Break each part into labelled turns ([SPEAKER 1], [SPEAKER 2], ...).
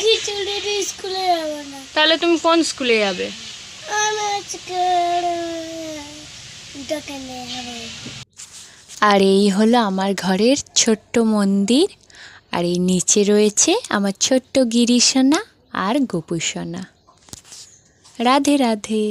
[SPEAKER 1] খিচুড়ি স্কুলে যাব না।
[SPEAKER 2] তাহলে তুমি কোন স্কুলে যাবে?
[SPEAKER 1] আমি আজকে দোকানে যাব।
[SPEAKER 2] আর এই হলো আমার ঘরের ছোট্ট মন্দির, আর এই নিচে রয়েছে আমার ছোট্ট গিরিশোনা আর গোপুসোনা। রাধে রাধে।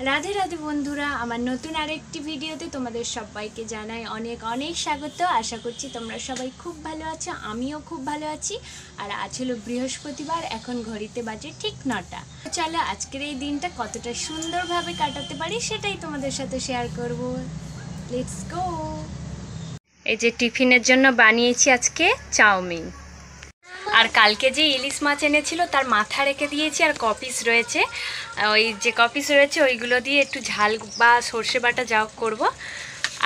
[SPEAKER 2] রাধে রাধে বন্ধুরা, আমার নতুন আরেকটি ভিডিওতে তোমাদের সবাইকে জানাই অনেক অনেক স্বাগত। আশা করছি তোমরা সবাই খুব ভালো আছো, আমিও খুব ভালো আছি। আর আজ হলো বৃহস্পতিবার, এখন ঘড়িতে বাজে ঠিক 9টা। চলো আজকের এই দিনটা কতটা সুন্দরভাবে কাটাতে পারি সেটাই তোমাদের সাথে শেয়ার করব। Let's go. এই যে টিফিনের জন্য বানিয়েছি আজকে চাউমিন, আর কালকে যে ইলিশ মাছ এনেছিল তার মাথা রেখে দিয়েছি, আর কপিস রয়েছে, ওই যে কপিস রয়েছে ওইগুলো দিয়ে একটু ঝাল বা সর্ষে বাটা যাও করব।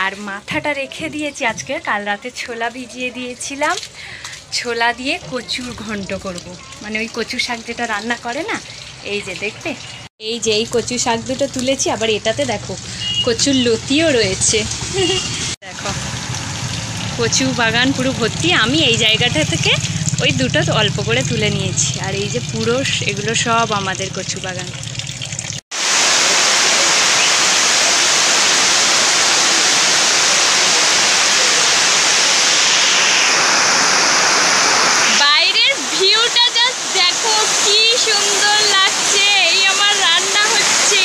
[SPEAKER 2] আর মাথাটা রেখে দিয়েছি আজকে, কাল রাতে ছোলা ভিজিয়ে দিয়েছিলাম, ছোলা দিয়ে কচুর ঘন্ট করব, মানে ওই কচু শাক যেটা রান্না করে না। এই যে দেখবে, এই যে এই কচু শাক দুটো তুলেছি, আবার এটাতে দেখো কচুর লতিও রয়েছে। দেখো কচু বাগান পুরো ভর্তি। আমি এই জায়গাটা থেকে ওই দুটো অল্প করে তুলে নিয়েছি, আর এই যে পুরো এগুলো সব আমাদের কচু বাগান। বাইরের ভিউটা জাস্ট দেখো কি সুন্দর লাগছে। এই আমার রান্না হচ্ছে।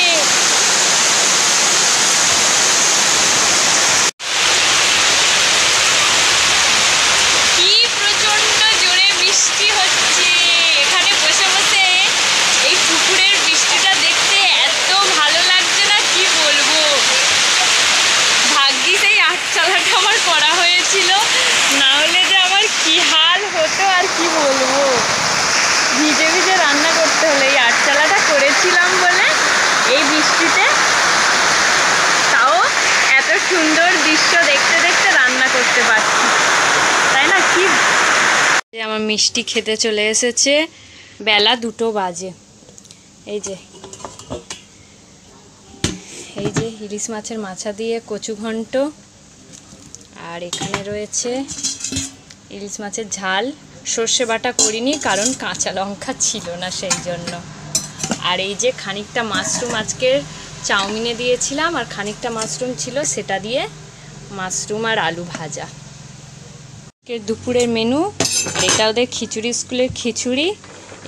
[SPEAKER 2] ভিজে ভিজে রান্না করতে হলো, এই আটচালাটা করেছিলাম বলে এই বৃষ্টিতে, তাও এত সুন্দর দৃশ্য দেখতে দেখতে রান্না করতে পারছি, তাই না? কি আমার মিষ্টি খেতে চলে এসেছে, বেলা 2টো বাজে। এই যে ইলিশ মাছের মাথা দিয়ে কচু ঘন্ট, আর এখানে রয়েছে ইলিশ মাছের ঝাল। সর্ষে বাটা করিনি কারণ কাঁচা লঙ্কা ছিল না সেই জন্য। আর এই যে খানিকটা মাশরুম আজকে চাউমিনে দিয়েছিলাম, আর খানিকটা মাশরুম ছিল, সেটা দিয়ে মাশরুম আর আলু ভাজা। দুপুরের মেনু। এটা ওদের খিচুড়ি, স্কুলের খিচুড়ি।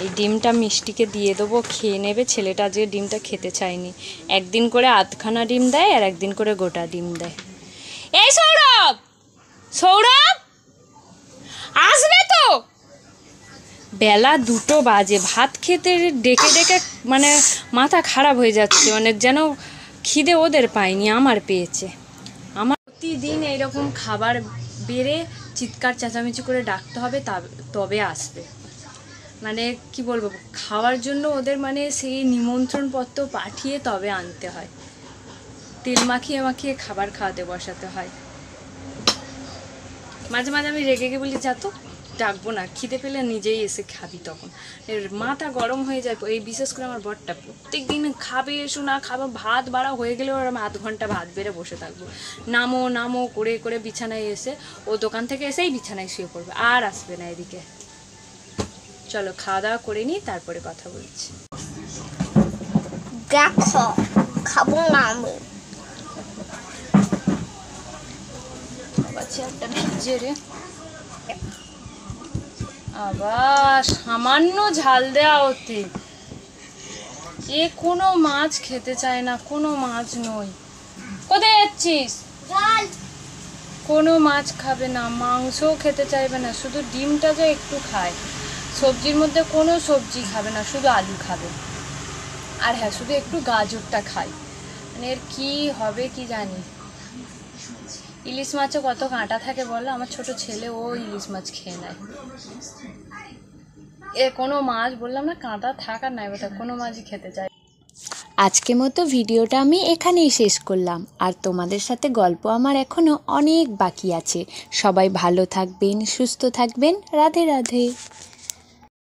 [SPEAKER 2] এই ডিমটা মিষ্টিকে দিয়ে দেবো, খেয়ে নেবে। ছেলেটা আজকে ডিমটা খেতে চায়নি, একদিন করে আধখানা ডিম দেয় আর একদিন করে গোটা ডিম দেয়। এই সৌরভ, সৌরভ আসবে তো? বেলা 2টো বাজে, ভাত খেতে ডেকে ডেকে মানে মাথা খারাপ হয়ে যাচ্ছে, মানে যেন খিদে ওদের পায়নি, আমার পেয়েছে। আমার প্রতিদিন এইরকম খাবার বেড়ে চিৎকার চেঁচামেচি করে ডাকতে হবে, তবে আসবে। মানে কি বলবো, খাওয়ার জন্য ওদের মানে সেই নিমন্ত্রণপত্র পাঠিয়ে তবে আনতে হয়, তেল মাখিয়ে মাখিয়ে খাবার খাওয়াতে বসাতে হয়। মাঝে মাঝে আমি রেগে গিয়ে বলি, যা তো ডাকবো না, খিদে পেলে নিজেই এসে খাবি। তখন মাথা গরম হয়ে যায়। এই বিশেষ করে আমার বরটা প্রত্যেক দিন খাবে, এসো না খাবে, ভাত বাড়া হয়ে গেলেও আমি আধ ঘন্টা ভাত বেড়ে বসে থাকবো, নামো নামো করে করে বিছানায় এসে, ও দোকান থেকে এসেই বিছানায় শুয়ে পড়বে, আর আসবে না এদিকে। চলো খাওয়া দাওয়া করে নিই, তারপরে কথা বলছি।
[SPEAKER 1] দেখো খাবো না আমি।
[SPEAKER 2] একটা ভিজে রে, আবার সামান্য ঝাল দেওয়া হতে। এ কোনো মাছ খেতে চায় না, কোনো মাছ নই। কোথায় যাচ্ছিস? কোনো মাছ খাবে না, মাংসও খেতে চাইবে না, শুধু ডিমটা যে একটু খায়। সবজির মধ্যে কোনো সবজি খাবে না, শুধু আলু খাবে। আর হ্যাঁ, শুধু একটু গাজরটা খায়। মানে এর কি হবে কি জানি। ইলিশ মাছে কত কাঁটা থাকে বলো? আমার ছোট ছেলে ও ইলিশ মাছ খেয়ে নেয়। এ কোনো মাছ, বললাম না, কাঁটা থাক আর নাই কথা, কোনো মাছই খেতে চায়। আজকের মতো ভিডিওটা আমি এখানেই শেষ করলাম, আর তোমাদের সাথে গল্প আমার এখনও অনেক বাকি আছে। সবাই ভালো থাকবেন, সুস্থ থাকবেন। রাধে রাধে।